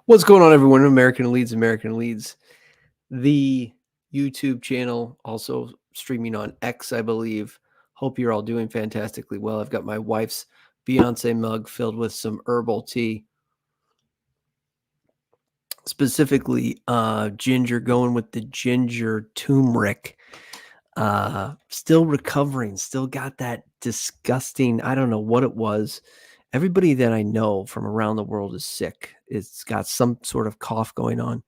What's going on, everyone? American Leeds, the YouTube channel, also streaming on X, I believe. Hope you're all doing fantastically well. I've got my wife's Beyonce mug filled with some herbal tea, specifically ginger, going with the ginger turmeric. Still recovering, still got that disgusting, I don't know what it was. Everybody that I know from around the world is sick. It's got some sort of cough going on.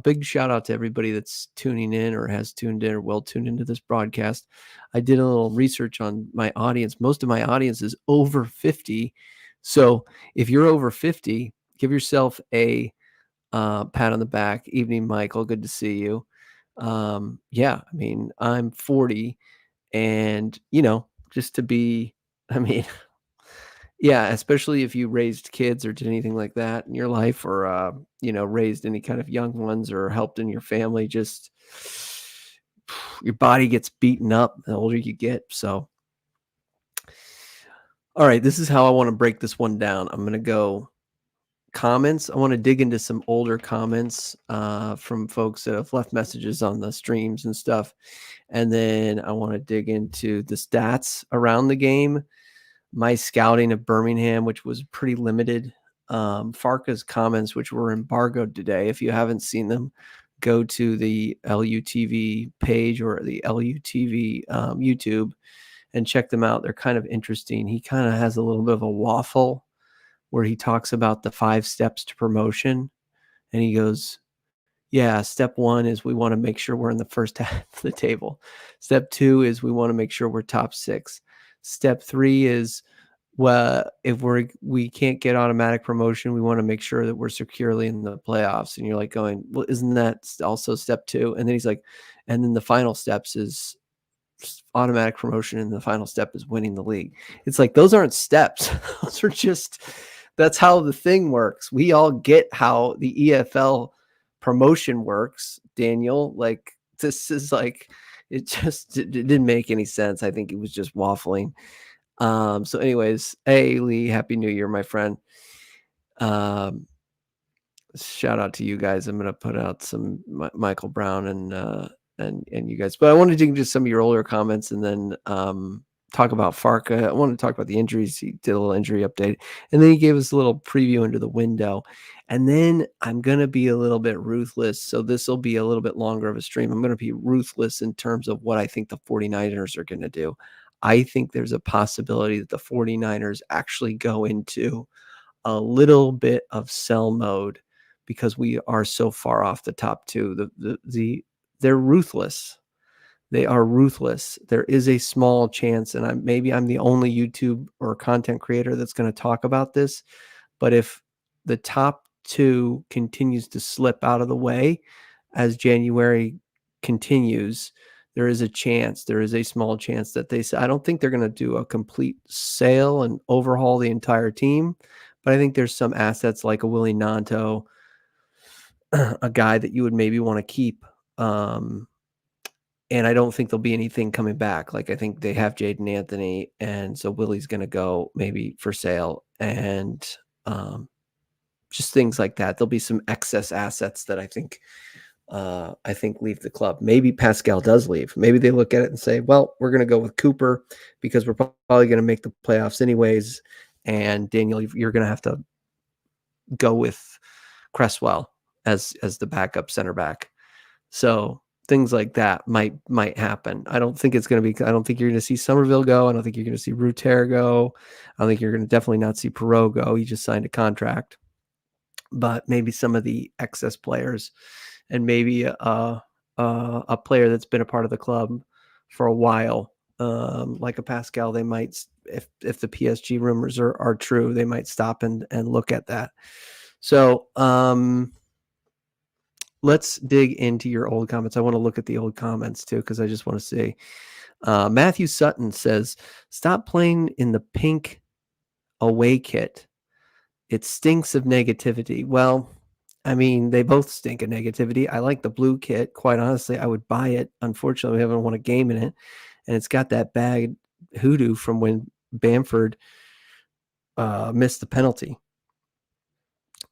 Big shout out to everybody that's tuning in or has tuned in or will tune into this broadcast. I did a little research on my audience. Most of my audience is over 50. So if you're over 50, give yourself a pat on the back. Evening, Michael. Good to see you. Yeah, I mean, I'm 40 and, just to be, I mean, yeah, especially if you raised kids or did anything like that in your life or, raised any kind of young ones or helped in your family, just your body gets beaten up the older you get. So, all right, this is how I want to break this one down. I'm going to go comments. I want to dig into some older comments from folks that have left messages on the streams and stuff. And then I want to dig into the stats around the game. My scouting of Birmingham, which was pretty limited. Farka's comments, which were embargoed today. If you haven't seen them, go to the LUTV page or the LUTV YouTube and check them out. They're kind of interesting. He kind of has a little bit of a waffle where he talks about the 5 steps to promotion. And he goes, yeah, step 1 is we want to make sure we're in the first half of the table. Step 2 is we want to make sure we're top 6. Step 3 is, well, if we can't get automatic promotion, we want to make sure that we're securely in the playoffs. And you're like going, well, isn't that also step 2? And then he's like, and then the final steps is automatic promotion, and the final step is winning the league. It's like, those aren't steps. Those are just, that's how the thing works. We all get how the EFL promotion works, Daniel. Like, this is like, it didn't make any sense. I think it was just waffling. So anyways, hey Lee, happy New Year, my friend. Shout out to you guys. I'm gonna put out some Michael Brown and you guys, but I want to dig into some of your older comments and then talk about Farka. I want to talk about the injuries. He did a little injury update, and then he gave us a little preview into the window. And then I'm going to be a little bit ruthless. So this will be a little bit longer of a stream. I'm going to be ruthless in terms of what I think the 49ers are going to do. I think there's a possibility that the 49ers actually go into a little bit of sell mode because we are so far off the top 2. They're ruthless. They are ruthless. There is a small chance, and maybe I'm the only YouTube or content creator that's going to talk about this, but if the top 2 continues to slip out of the way as January continues, there is a small chance that they say, I don't think they're going to do a complete sale and overhaul the entire team, but I think there's some assets like a Willie Nanto, a guy that you would maybe want to keep. And I don't think there'll be anything coming back. Like, I think they have Jaden Anthony, and so Willie's going to go maybe for sale, and just things like that. There'll be some excess assets that I think leave the club. Maybe Pascal does leave. Maybe they look at it and say, well, we're going to go with Cooper because we're probably going to make the playoffs anyways. And Daniel, you're going to have to go with Creswell as the backup center back. So things like that might happen. I don't think you're going to see Somerville go. I don't think you're going to see Ruter go. I think you're going to definitely not see Perot go. He just signed a contract. But maybe some of the excess players, and maybe a player that's been a part of the club for a while, like a Pascal, they might, if the PSG rumors are true, they might stop and look at that. So let's dig into your old comments. I want to look at the old comments too, because I just want to see. Matthew Sutton says, stop playing in the pink away kit. It stinks of negativity. Well, I mean, they both stink of negativity. I like the blue kit. Quite honestly, I would buy it. Unfortunately, we haven't won a game in it. And it's got that bad hoodoo from when Bamford missed the penalty.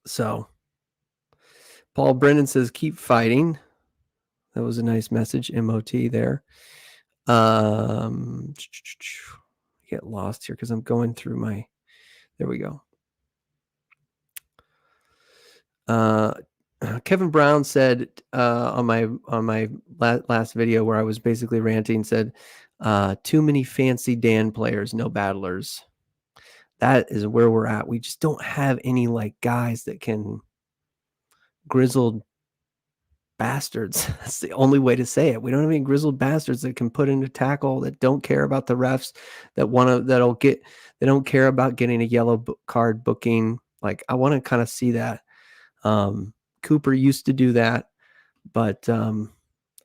So Paul Brennan says, keep fighting. That was a nice message, MOT there. Get lost here because I'm going through my, there we go. Kevin Brown said on my last video where I was basically ranting, said, too many fancy Dan players, no battlers. That is where we're at. We just don't have any like guys that can grizzled bastards. That's the only way to say it. We don't have any grizzled bastards that can put in a tackle, that don't care about the refs, they don't care about getting a yellow card booking. Like, I want to kind of see that. Cooper used to do that, but I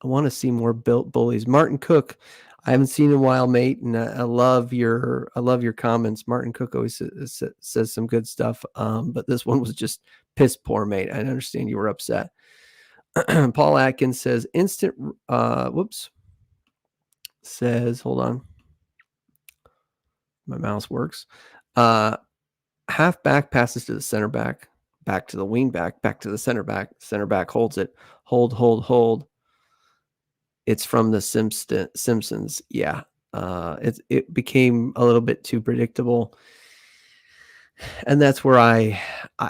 want to see more built bullies. Martin Cook, I haven't seen in a while, mate, and I love your comments. Martin Cook always says some good stuff, but this one was just piss poor, mate. I understand you were upset. Paul Atkins says instant. Says, hold on, my mouse works. Half back passes to the center back, back to the wing back, back to the center back. Center back holds it. Hold. It's from the Simpsons. Yeah. It became a little bit too predictable. And that's where I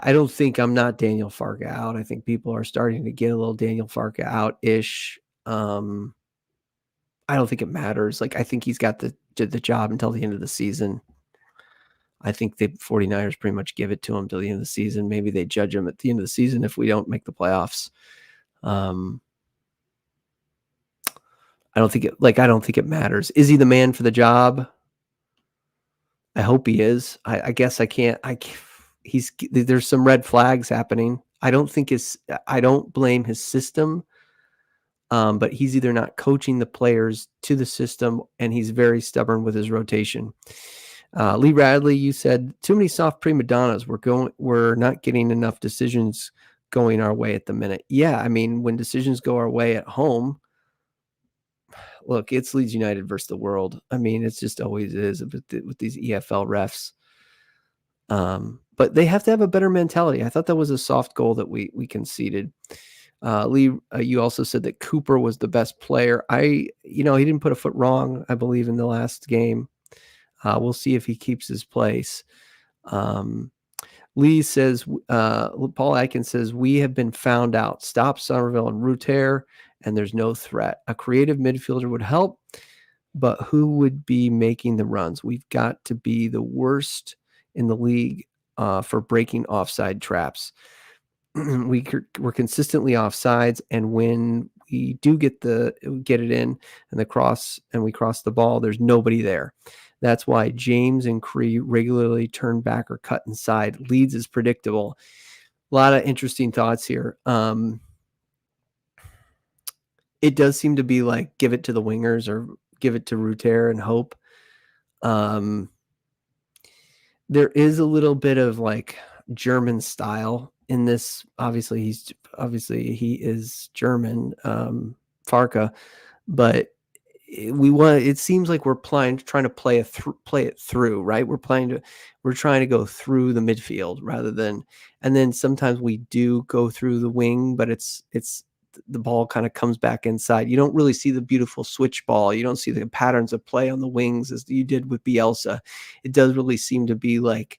don't think, I'm not Daniel Farka out. I think people are starting to get a little Daniel Farka out-ish. I don't think it matters. Like, I think he's got the job until the end of the season. I think the 49ers pretty much give it to him till the end of the season. Maybe they judge him at the end of the season if we don't make the playoffs. I don't think it matters. Is he the man for the job? I hope he is. I guess there's some red flags happening. I don't blame his system. But he's either not coaching the players to the system, and he's very stubborn with his rotation. Lee Radley, you said too many soft prima donnas. We're not getting enough decisions going our way at the minute. Yeah, I mean, when decisions go our way at home, look, it's Leeds United versus the world. I mean, it's just always is with these EFL refs. But they have to have a better mentality. I thought that was a soft goal that we conceded. Lee, you also said that Cooper was the best player. He didn't put a foot wrong, I believe, in the last game. We'll see if he keeps his place. Lee says, Paul Atkins says, we have been found out. Stop Somerville and Ruter, and there's no threat. A creative midfielder would help, but who would be making the runs? We've got to be the worst in the league for breaking offside traps. We're consistently offsides, and when we do get it in and we cross the ball, there's nobody there. That's why James and Cree regularly turn back or cut inside. Leeds is predictable. A lot of interesting thoughts here. It does seem to be like give it to the wingers or give it to Ruter and hope. There is a little bit of like German style in this. Obviously he is German, Farka, but it seems like we're trying to play it through, right? We're trying to go through the midfield rather than, and then sometimes we do go through the wing, but it's the ball kind of comes back inside. You don't really see the beautiful switch ball. You don't see the patterns of play on the wings as you did with Bielsa. It does really seem to be like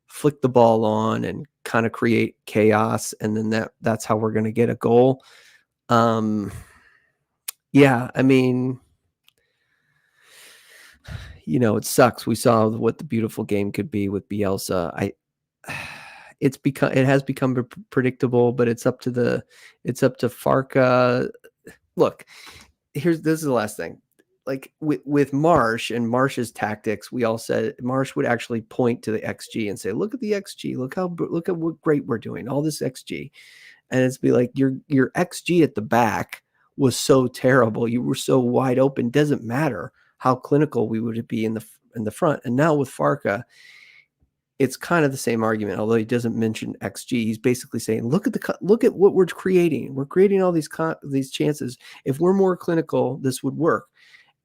flick the ball on and kind of create chaos, and then that's how we're going to get a goal. Yeah, I mean, it sucks. We saw what the beautiful game could be with Bielsa. It has become predictable, but it's up to Farka. Look, this is the last thing. Like with Marsh and Marsh's tactics, we all said Marsh would actually point to the XG and say, "Look at the XG. Look at what great we're doing. All this XG," and it's be like your XG at the back was so terrible. You were so wide open. Doesn't matter how clinical we would be in the front. And now with Farka, it's kind of the same argument, although he doesn't mention XG. He's basically saying, look at what we're creating. We're creating all these chances. If we're more clinical, this would work.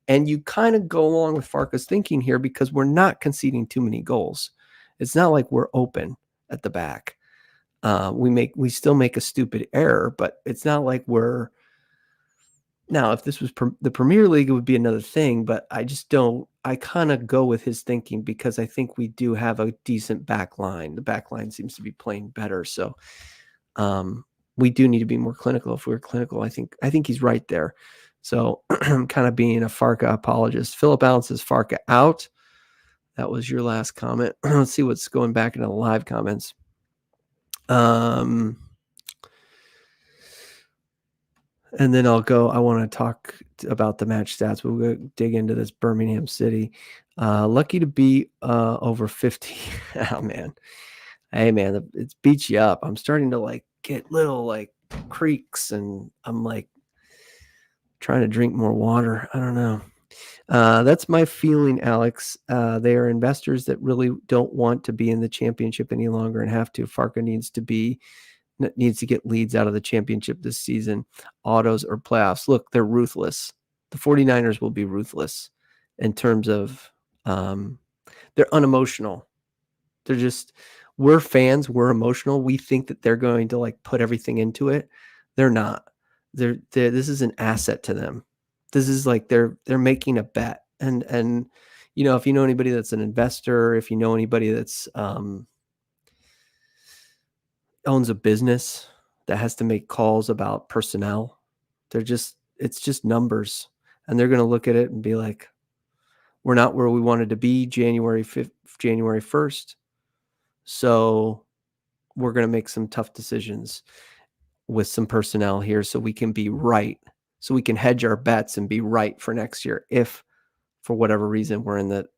And you kind of go along with Farka's thinking here because we're not conceding too many goals. It's not like we're open at the back. We still make a stupid error, but it's not like we're now. If this was the Premier League, it would be another thing. But I just don't. I kind of go with his thinking because I think we do have a decent back line. The back line seems to be playing better, so we do need to be more clinical. If we were clinical, I think he's right there. So I'm kind of being a Farke apologist. Philip Allen says Farke out. That was your last comment. Let's see what's going back into the live comments. And then I'll go. I want to talk about the match stats. We'll go dig into this Birmingham City. Lucky to be over 50. Oh, man. Hey, man, it beats you up. I'm starting to like get little like creaks, and I'm like trying to drink more water. I don't know. That's my feeling, Alex. They are investors that really don't want to be in the championship any longer and have to. Farke needs to get Leeds out of the championship this season, autos or playoffs. Look, they're ruthless. The 49ers will be ruthless in terms of they're unemotional. They're just, we're fans, we're emotional. We think that they're going to like put everything into it. They're not. This is an asset to them. This is like they're making a bet. And you know, if you know anybody that's an investor, if you know anybody that's owns a business that has to make calls about personnel, it's just numbers. And they're going to look at it and be like, we're not where we wanted to be January 1st. So we're going to make some tough decisions with some personnel here so we can be right. So we can hedge our bets and be right for next year if, for whatever reason, we're in the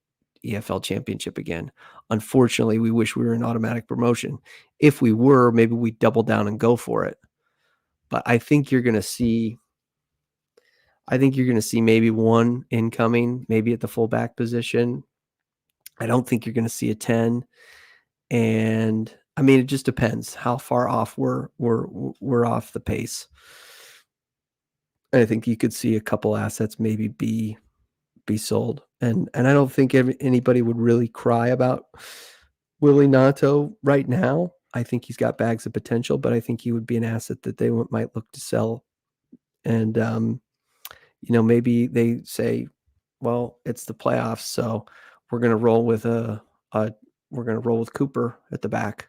EFL championship again. Unfortunately, we wish we were in automatic promotion. If we were, maybe we'd double down and go for it. But I think you're going to see maybe one incoming, maybe at the fullback position. I don't think you're going to see a 10. And I mean, it just depends how far off we're off the pace. I think you could see a couple assets maybe be sold. And I don't think anybody would really cry about Willie Nato right now. I think he's got bags of potential, but I think he would be an asset that they might look to sell. And, you know, maybe they say, well, it's the playoffs, so we're going to roll with Cooper at the back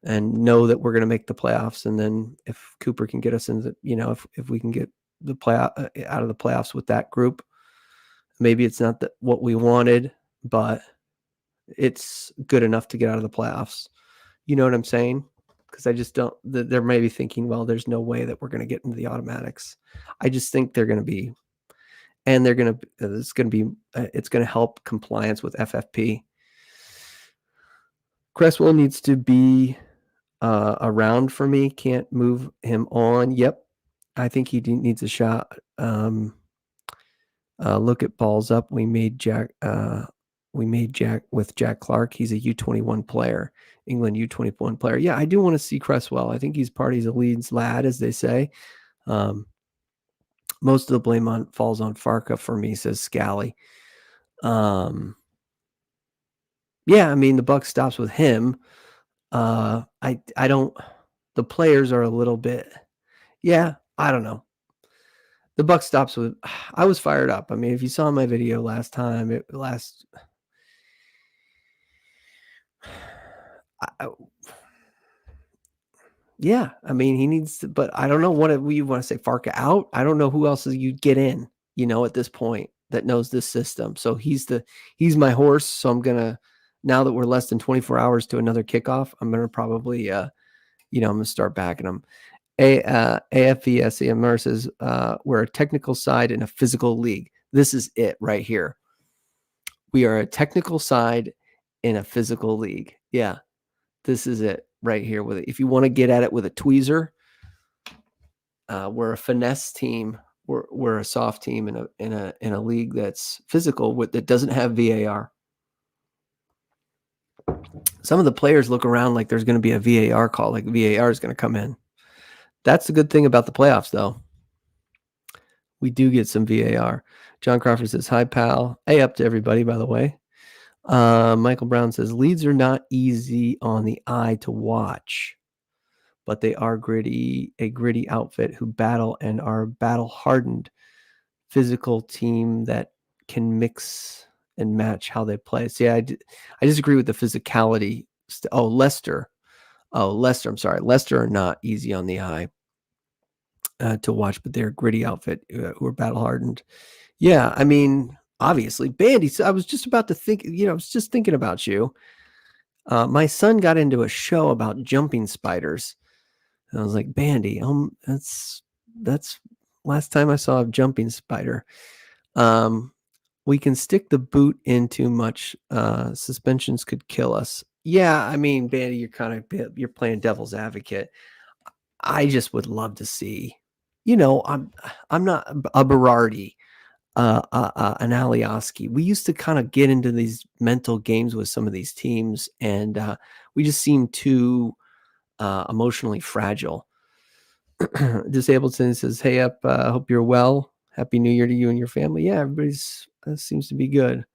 and know that we're going to make the playoffs. And then if Cooper can get us into, you know, if we can get the playoff out of the playoffs with that group, maybe it's not what we wanted, but it's good enough to get out of the playoffs. You know what I'm saying? Because I just don't, they're maybe thinking, well, there's no way that we're going to get into the automatics. I just think they're going to be, and it's going to help compliance with FFP. Creswell needs to be around for me. Can't move him on. Yep. I think he needs a shot. Look at balls up. We made Jack with Jack Clark. He's a U21 player, England U21 player. Yeah, I do want to see Creswell. I think he's a Leeds lad, as they say. Most of the blame falls on Farke for me, says Scally. Yeah, I mean, the buck stops with him. I don't, the players are a little bit, yeah, I don't know. The buck stops with, I was fired up. I mean, if you saw my video last time, yeah, I mean, he needs to, but I don't know what you want to say, Farke out. I don't know who else you'd get in, you know, at this point that knows this system. So he's my horse. So I'm going to, now that we're less than 24 hours to another kickoff, I'm going to probably, you know, I'm going to start backing him. AFESEMR says, we're a technical side in a physical league. This is it right here. We are a technical side in a physical league. Yeah, this is it right here. With it. If you want to get at it with a tweezer, we're a finesse team. We're a soft team in a league that's physical that doesn't have VAR. Some of the players look around like there's going to be a VAR call, like VAR is going to come in. That's the good thing about the playoffs, though. We do get some VAR. John Crawford says, hi, pal. Hey, up to everybody, by the way. Michael Brown says Leeds are not easy on the eye to watch, but they are a gritty outfit who battle and are battle hardened, physical team that can mix and match how they play. So yeah, I disagree with the physicality. Leicester. I'm sorry. Leicester are not easy on the eye to watch, but they're a gritty outfit who are battle hardened. Yeah, I mean, obviously, Bandy. I was just about to think. I was just thinking about you. My son got into a show about jumping spiders. And I was like, Bandy, that's last time I saw a jumping spider. We can stick the boot in too much. Suspensions could kill us. Yeah, I mean, Bandy, you're playing devil's advocate. I just would love to see. I'm not a Berardi, an Alioski. We used to kind of get into these mental games with some of these teams, and we just seem too emotionally fragile. Disabled Sin says, "Hey up, hope you're well. Happy New Year to you and your family." Yeah, everybody's seems to be good.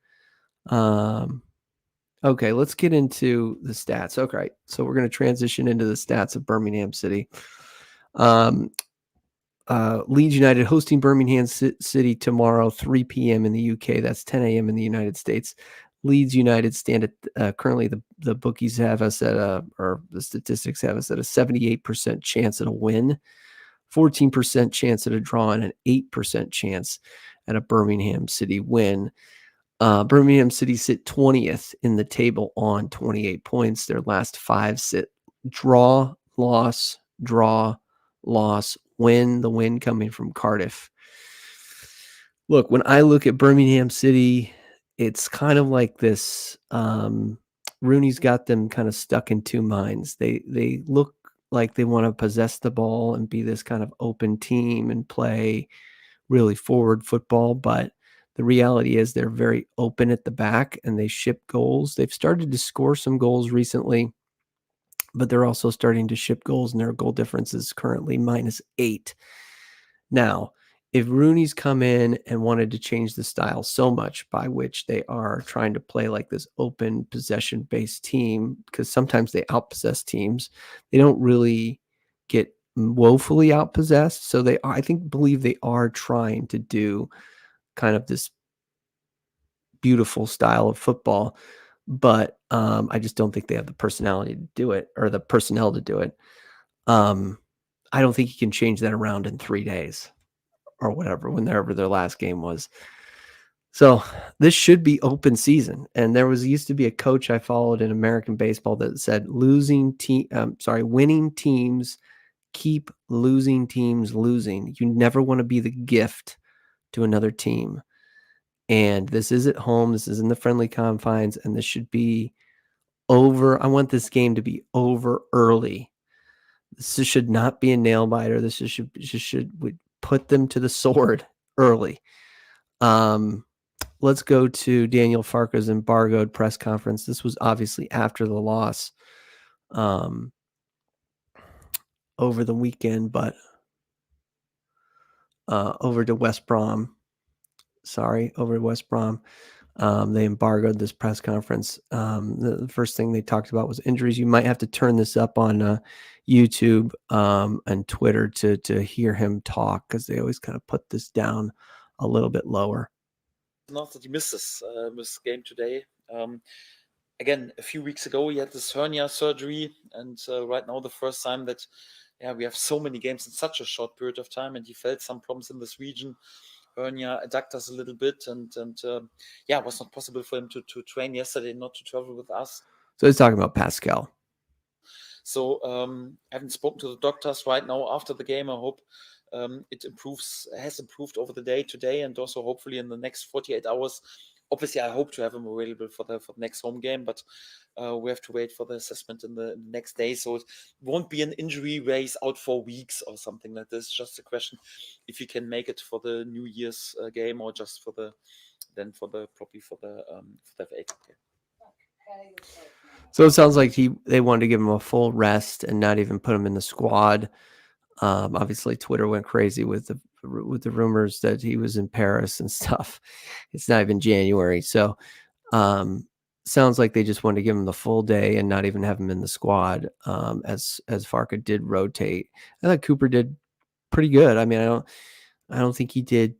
Okay, let's get into the stats. Okay, so we're going to transition into the stats of Birmingham City. Leeds United hosting Birmingham City tomorrow, 3 p.m. in the UK. That's 10 a.m. in the United States. Leeds United stand at currently the bookies have us at or the statistics have us at a 78% chance at a win, 14% chance at a draw, and an 8% chance at a Birmingham City win. Birmingham City sit 20th in the table on 28 points. Their last 5 sit draw, loss, win, the win coming from Cardiff. Look, when I look at Birmingham City, it's kind of like this. Rooney's got them kind of stuck in two minds. They look like they want to possess the ball and be this kind of open team and play really forward football, but the reality is they're very open at the back and they ship goals. They've started to score some goals recently, but they're also starting to ship goals, and their goal difference is currently -8. Now, if Rooney's come in and wanted to change the style so much by which they are trying to play like this open possession-based team, because sometimes they outpossess teams, they don't really get woefully outpossessed. So I believe they are trying to do kind of this beautiful style of football, but I just don't think they have the personality to do it, or the personnel to do it. I don't think you can change that around in 3 days or whatever, whenever their last game was. So this should be open season. And used to be a coach I followed in American baseball that said winning teams keep losing teams losing. You never want to be the gift to another team. And this is at home. This is in the friendly confines, and this should be over. I want this game to be over early. This should not be a nail biter. This should put them to the sword early. Let's go to Daniel Farka's embargoed press conference. This was obviously after the loss over the weekend, but over to West Brom. Over to West Brom. They embargoed this press conference. The first thing they talked about was injuries. You might have to turn this up on YouTube and Twitter to hear him talk, because they always kind of put this down a little bit lower. Not that he missed this game today. Again, a few weeks ago, he had this hernia surgery, and right now the first time that we have so many games in such a short period of time, and he felt some problems in this region. Hernia adducted a little bit, and it was not possible for him to train yesterday, not to travel with us. So he's talking about Pascal. So I haven't spoken to the doctors right now after the game. I hope it has improved over the day today, and also hopefully in the next 48 hours. Obviously, I hope to have him available for the next home game, but we have to wait for the assessment in the next day. So it won't be an injury where he's out for weeks or something like this. Just a question if he can make it for the New Year's game, or just for the FA Cup game. So it sounds like they wanted to give him a full rest and not even put him in the squad. Obviously, Twitter went crazy with the rumors that he was in Paris and stuff. It's not even January, so sounds like they just wanted to give him the full day and not even have him in the squad, as Farka did rotate. I thought Cooper did pretty good. I mean, I don't think he did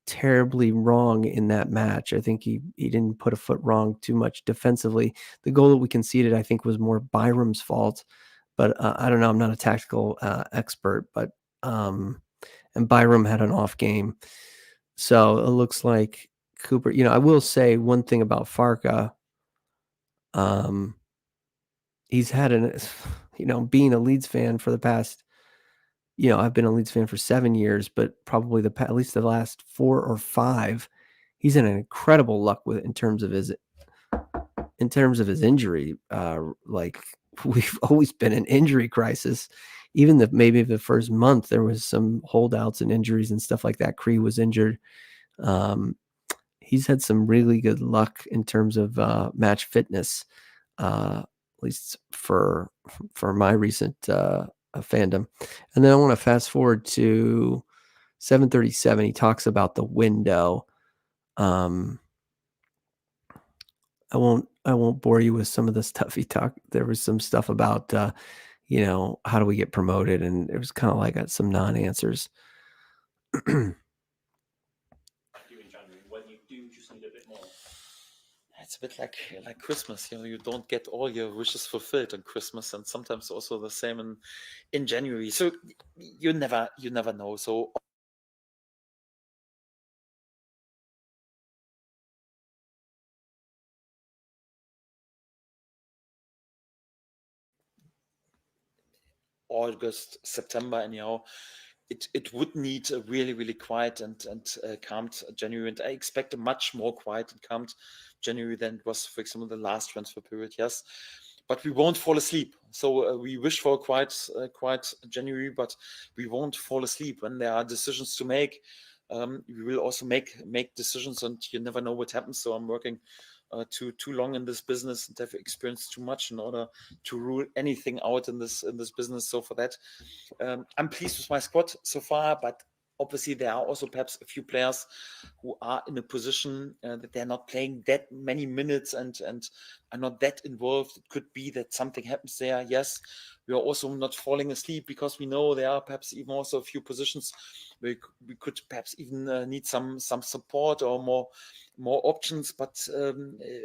terribly wrong in that match. I think he didn't put a foot wrong too much defensively. The goal that we conceded, I think, was more Byram's fault. But I don't know. I'm not a tactical expert, but and Byram had an off game, so it looks like Cooper. You know, I will say one thing about Farka. He's had an, you know, being a Leeds fan for the past, you know, I've been a Leeds fan for 7 years, but probably at least the last 4 or 5, he's in an incredible luck with in terms of his injury. Like we've always been an injury crisis. Even maybe the first month there was some holdouts and injuries and stuff like that. Cree was injured. He's had some really good luck in terms of match fitness, at least for my recent fandom. And then I want to fast forward to 737. He talks about the window. I won't bore you with some of the stuff he talked. There was some stuff about you know, how do we get promoted, and it was kind of like some non-answers. It's a bit like Christmas, you know, you don't get all your wishes fulfilled on Christmas, and sometimes also the same in January. So you never know. So August, September, anyhow, it would need a really quiet and calmed January, and I expect a much more quiet and calmed January than it was, for example, the last transfer period. Yes, but we won't fall asleep. So we wish for a quiet January, but we won't fall asleep when there are decisions to make. We will also make decisions, and you never know what happens. So I'm working too long in this business and have experienced too much in order to rule anything out in this business. So for that, I'm pleased with my squad so far, but obviously there are also perhaps a few players who are in a position that they're not playing that many minutes and are not that involved. It could be that something happens there. Yes, we are also not falling asleep because we know there are perhaps even also a few positions where we could perhaps even need some support or more options. But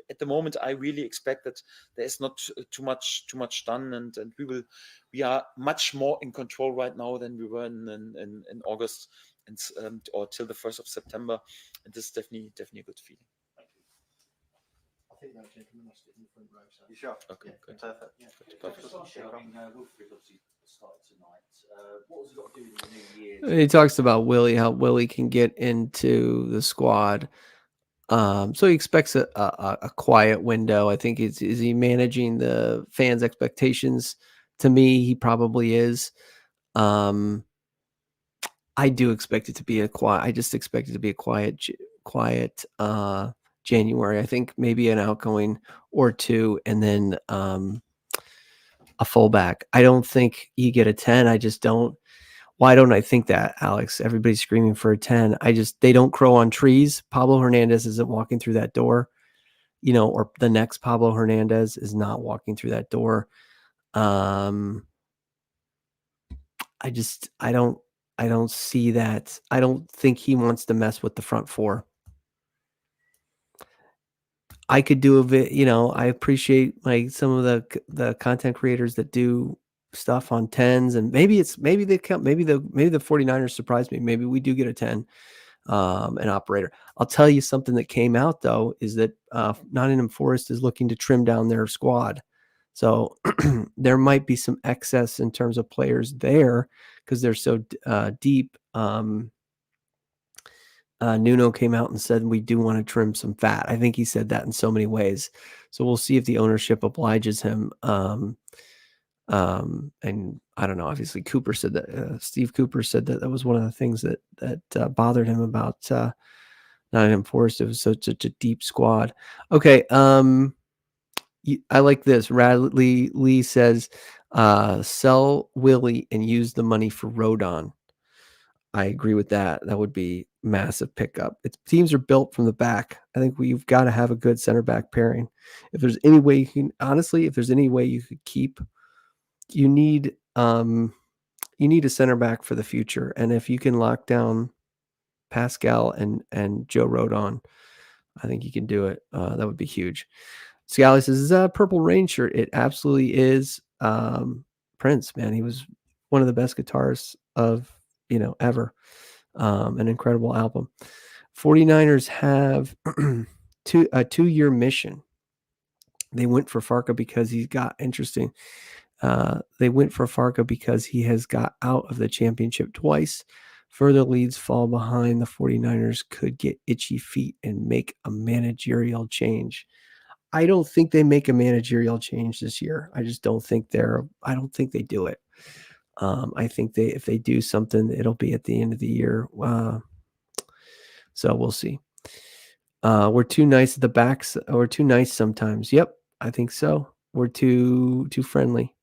at the moment, I really expect that there is not too much done, and we are much more in control right now than we were in August and or till the 1st of September, and this is definitely a good feeling. I think that gentleman must sit in the front row. So. You sure? Okay, yeah, good. Perfect. Yeah. Perfect. Wilfred obviously started tonight. What was he got to do in the new year? He talks about Willie, how Willie can get into the squad. So he expects a quiet window. I think is he managing the fans' expectations? To me, he probably is. I do expect it to be I just expect it to be a quiet January. I think maybe an outgoing or two, and then a fullback. I don't think you get a 10. I just don't. Why don't I think that, Alex? Everybody's screaming for a 10. They don't grow on trees. Pablo Hernandez isn't walking through that door, you know, or the next Pablo Hernandez is not walking through that door. I don't see that. I don't think he wants to mess with the front four. I could do a bit, you know, I appreciate some of the content creators that do stuff on 10s, and maybe the 49ers surprised me. Maybe we do get a 10 an operator. I'll tell you something that came out though is that Nottingham Forest is looking to trim down their squad. So there might be some excess in terms of players there because they're so deep. Nuno came out and said, we do want to trim some fat. I think he said that in so many ways. So we'll see if the ownership obliges him. And I don't know, obviously Cooper said that, Steve Cooper said that was one of the things that bothered him about Nottingham Forest. It was such a deep squad. Okay. I like this. Radley Lee says, sell Willie and use the money for Rodon. I agree with that. That would be massive pickup. Teams are built from the back. I think we've got to have a good center back pairing. If there's any way you can, honestly, if there's any way you could keep, you need a center back for the future. And if you can lock down Pascal and Joe Rodon, I think you can do it. That would be huge. Scally says, is that a Purple Rain shirt? It absolutely is. Prince, man, he was one of the best guitarists of, ever. An incredible album. 49ers have a 2-year mission. They went for Farka because he's got interesting. They went for Farka because he has got out of the championship twice. Further leads fall behind. The 49ers could get itchy feet and make a managerial change. I don't think they make a managerial change this year. I just don't think I don't think they do it. I think if they do something, it'll be at the end of the year. So we'll see. We're too nice at the backs. We're too nice sometimes. Yep, I think so. We're too friendly.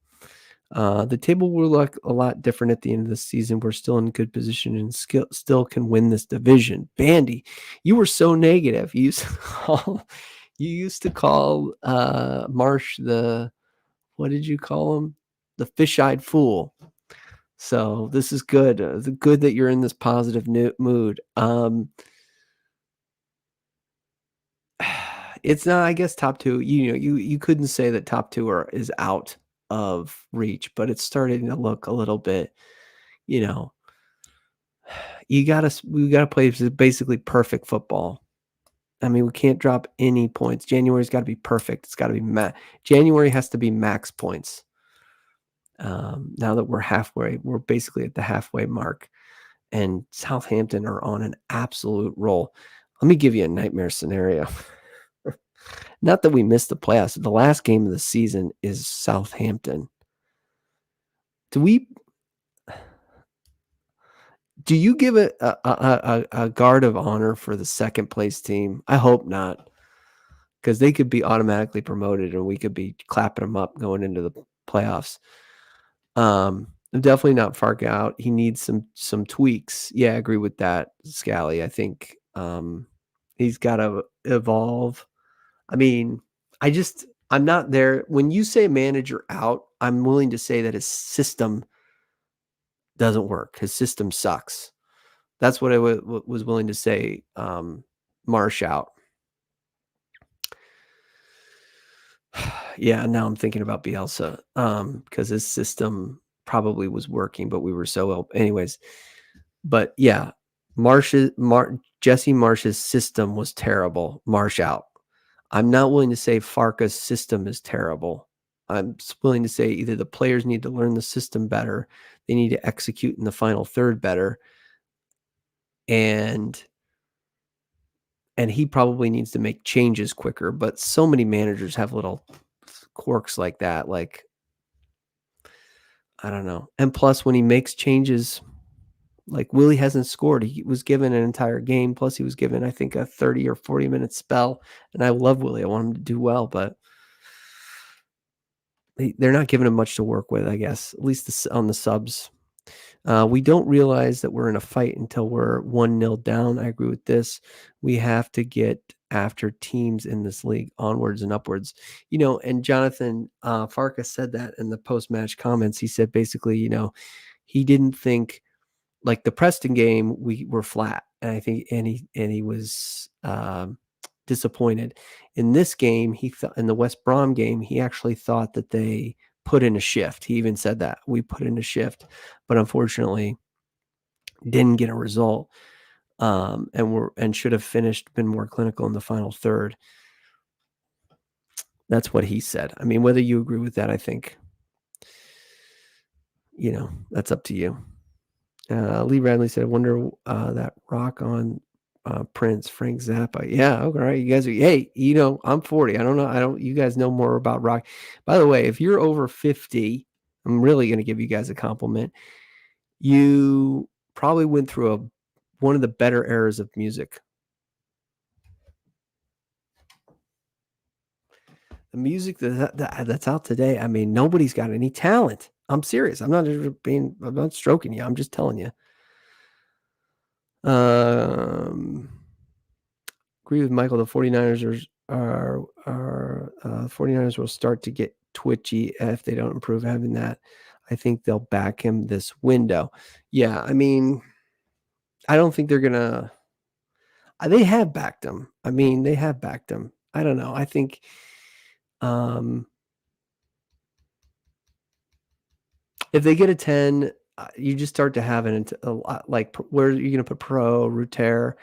The table will look a lot different at the end of the season. We're still in good position and still can win this division. Bandy, you were so negative. You used to call Marsh what did you call him? The fish-eyed fool. So this is good. Good that you're in this positive mood. It's not, I guess, top two. You couldn't say that top two is out of reach, but it's starting to look a little bit. We gotta play basically perfect football. I mean, we can't drop any points. January's got to be perfect. It's got to be January has to be max points. Now that we're basically at the halfway mark, and Southampton are on an absolute roll. Let me give you a nightmare scenario. Not that we missed the playoffs. The last game of the season is Southampton. Do you give it a guard of honor for the second place team? I hope not, because they could be automatically promoted and we could be clapping them up going into the playoffs. Definitely not Fark out. He needs some tweaks. Yeah, I agree with that, Scally. I think he's got to evolve. I mean, I'm not there. When you say manager out, I'm willing to say that his system doesn't work. His system sucks. That's what I was willing to say. Marsh out. Yeah, now I'm thinking about Bielsa because his system probably was working, but we were so ill. Anyways, but yeah, Jesse Marsh's system was terrible. Marsh out. I'm not willing to say Farka's system is terrible. I'm willing to say either the players need to learn the system better, they need to execute in the final third better, and he probably needs to make changes quicker. But so many managers have little quirks like that. Like, I don't know. And plus, when he makes changes, like Willie hasn't scored. He was given an entire game. Plus, he was given, I think, a 30 or 40-minute spell. And I love Willie. I want him to do well, but they're not giving him much to work with, I guess, at least on the subs. We don't realize that we're in a fight until we're 1-0 down. I agree with this. We have to get after teams in this league onwards and upwards. And Jonathan Farkas said that in the post-match comments. He said basically, he didn't think, like the Preston game, we were flat. And I think, and he was disappointed. In this game, he thought, in the West Brom game, he actually thought that they put in a shift. He even said that we put in a shift, but unfortunately didn't get a result. And should have been more clinical in the final third. That's what he said. I mean, whether you agree with that, I think, that's up to you. Lee Radley said, I wonder that rock on Prince, Frank Zappa. Yeah, okay, all right. You guys are, hey, I'm 40. I don't know. You guys know more about rock. By the way, if you're over 50, I'm really going to give you guys a compliment. You probably went through one of the better eras of music. The music that's out today, I mean, nobody's got any talent. I'm serious. I'm not stroking you. I'm just telling you. Agree with Michael. The 49ers are 49ers will start to get twitchy if they don't improve. Having that, I think they'll back him this window. Yeah, I mean, I don't think they're gonna. They have backed him. I mean, they have backed him. I don't know. I think, if they get a 10, you just start to have a lot like where you're going to put Pro, Ruter.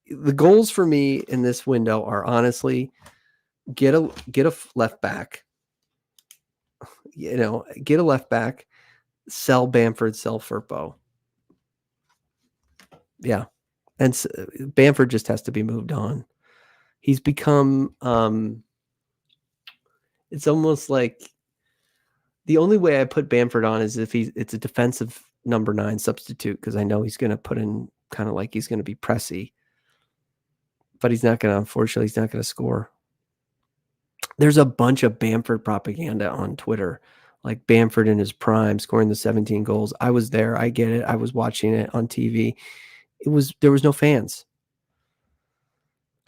The goals for me in this window are honestly get a left back, get a left back, sell Bamford, sell Firpo. Yeah. And Bamford just has to be moved on. He's become, it's almost like the only way I put Bamford on is if it's a defensive number 9 substitute, because I know he's going to put in kind of like he's going to be pressy, but unfortunately, he's not going to score. There's a bunch of Bamford propaganda on Twitter, like Bamford in his prime, scoring the 17 goals. I was there. I get it. I was watching it on TV. There was no fans.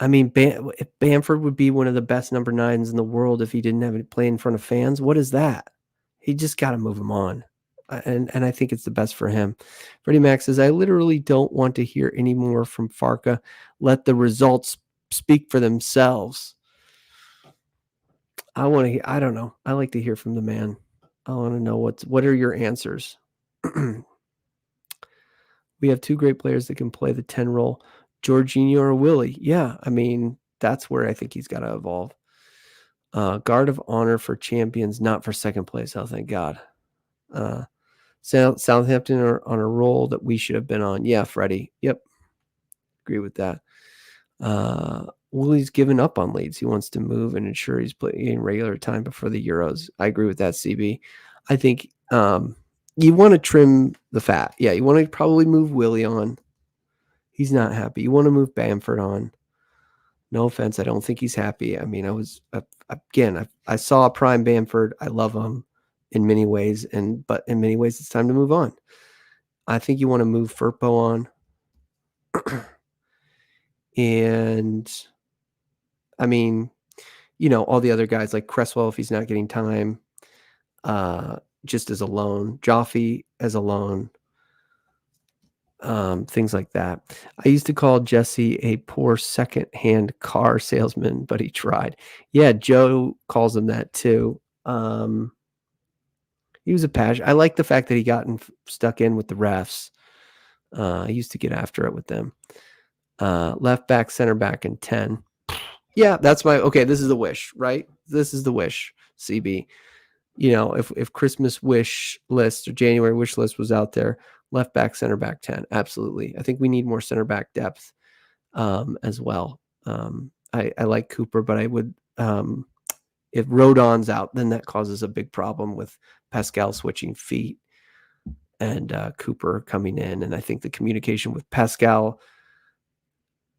I mean, if Bamford would be one of the best number 9s in the world if he didn't have it play in front of fans. What is that? He just got to move him on. And I think it's the best for him. Freddie Mac says, I literally don't want to hear any more from Farka. Let the results speak for themselves. I don't know. I like to hear from the man. I want to know what are your answers? We have 2 great players that can play the 10 role, Jorginho or Willie. Yeah, I mean, that's where I think he's got to evolve. Guard of honor for champions, not for second place. Oh, thank God. Southampton are on a roll that we should have been on. Yeah, Freddie. Yep. Agree with that. Willie's given up on Leeds. He wants to move and ensure he's playing regular time before the Euros. I agree with that, CB. I think you want to trim the fat. Yeah, you want to probably move Willie on. He's not happy. You want to move Bamford on. No offense. I don't think he's happy. I mean, I saw a prime Bamford. I love him in many ways, but in many ways, it's time to move on. I think you want to move Firpo on. And I mean, all the other guys like Creswell, if he's not getting time, just as a loan, Joffe as a loan, things like that. I used to call Jesse a poor second-hand car salesman, but he tried. Yeah, Joe calls him that too. He was a passion. I like the fact that he got stuck in with the refs. I used to get after it with them. Left back, center back, and 10. Yeah, that's okay. This is the wish, right? This is the wish, CB. If Christmas wish list or January wish list was out there, left back, center back, 10. Absolutely. I think we need more center back depth as well. I like Cooper, but I would, if Rodon's out, then that causes a big problem with Pascal switching feet and Cooper coming in. And I think the communication with Pascal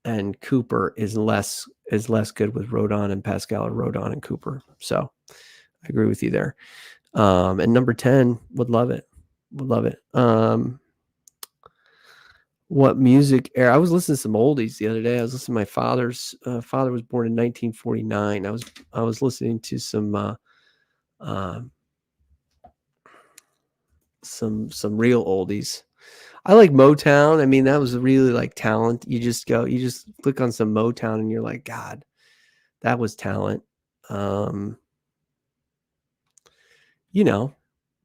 and Cooper is less good with Rodon and Pascal, or Rodon and Cooper. So I agree with you there. And number 10 would love it. What music era? I was listening to some oldies the other day. I was listening to my father's father was born in 1949. I was listening to some real oldies. I like Motown. I mean, that was really like talent. You just click on some Motown and you're like, God, that was talent.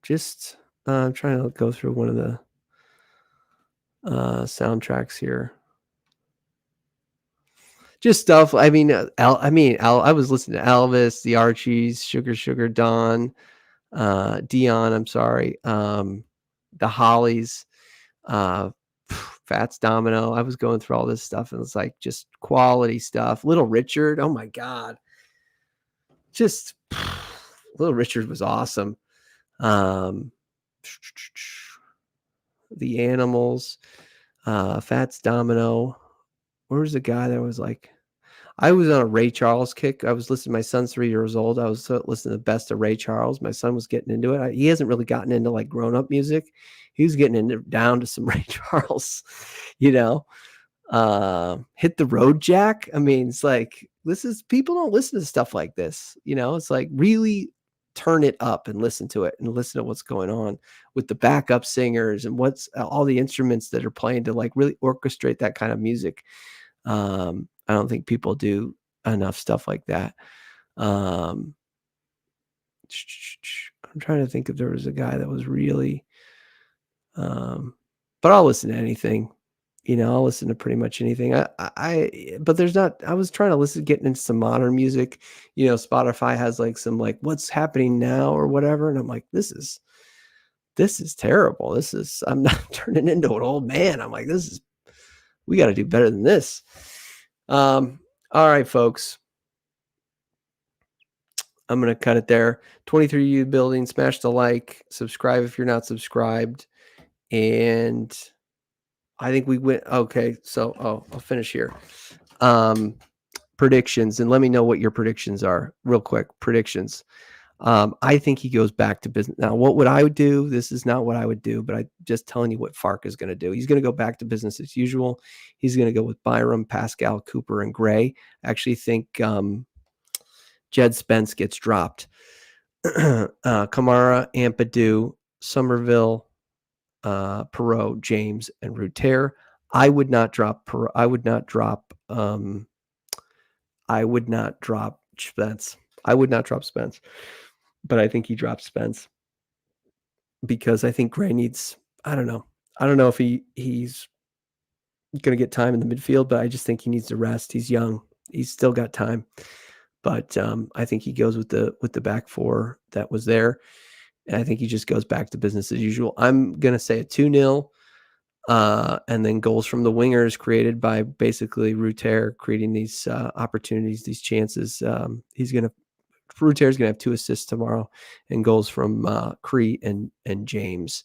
Just I'm trying to go through one of the soundtracks here. Just stuff. I mean, I was listening to Elvis, the Archies, Sugar Don, Dion. I'm sorry, the Hollies, Fats Domino. I was going through all this stuff, and it's like just quality stuff. Little Richard. Oh my God, just Little Richard was awesome. The Animals, Fats Domino. Where's the guy that was like, I was on a Ray Charles kick. I was listening. My son's 3 years old. I was listening to the best of Ray Charles. My son was getting into it. He hasn't really gotten into like grown up music. He was getting down to some Ray Charles, you know. Hit the Road Jack. I mean, it's like, people don't listen to stuff like this, you know. It's like, really turn it up and listen to it and listen to what's going on with the backup singers and what's all the instruments that are playing to like really orchestrate that kind of music. I don't think people do enough stuff like that. I'm trying to think if there was a guy that was really, but I'll listen to anything, you know. I'll listen to pretty much anything. But there's not. I was trying to getting into some modern music. You know, Spotify has like some like what's happening now or whatever, and I'm like, this is terrible. I'm not turning into an old man. I'm like, we got to do better than this. All right, folks. I'm going to cut it there. 23U building, smash the like, subscribe if you're not subscribed. And I think we went. Okay. So, I'll finish here. Predictions, and let me know what your predictions are real quick. Predictions. I think he goes back to business. Now, what would I do? This is not what I would do, but I'm just telling you what Fark is going to do. He's going to go back to business as usual. He's going to go with Byram, Pascal, Cooper, and Gray. I actually think Jed Spence gets dropped. Kamara, Ampadu, Somerville, Perot, James, and Ruter. I would not drop Perot. I would not drop Spence. I would not drop Spence. But I think he drops Spence because I think Gray needs, I don't know if he's going to get time in the midfield, but I just think he needs to rest. He's young. He's still got time. But I think he goes with the back four that was there. And I think he just goes back to business as usual. I'm going to say a 2-0 and then goals from the wingers created by basically Ruter creating these opportunities, these chances. Ruter's going to have 2 assists tomorrow and goals from Cree and James.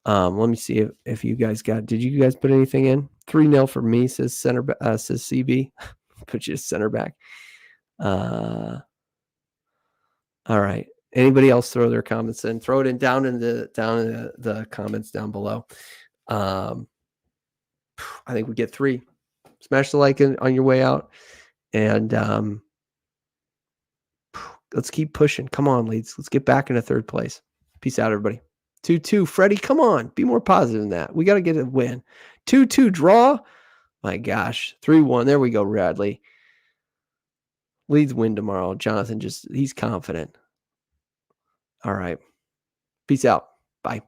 Let me see if you guys did you guys put anything in? 3-0 for me, says says CB. Put you as center back. All right. Anybody else throw their comments in? Throw it in down in the comments down below. I think we get 3. Smash the like on your way out. And let's keep pushing. Come on, Leeds. Let's get back into 3rd place. Peace out, everybody. 2-2. Freddie, come on. Be more positive than that. We got to get a win. 2-2 draw. My gosh. 3-1. There we go, Radley. Leeds win tomorrow. Jonathan he's confident. All right. Peace out. Bye.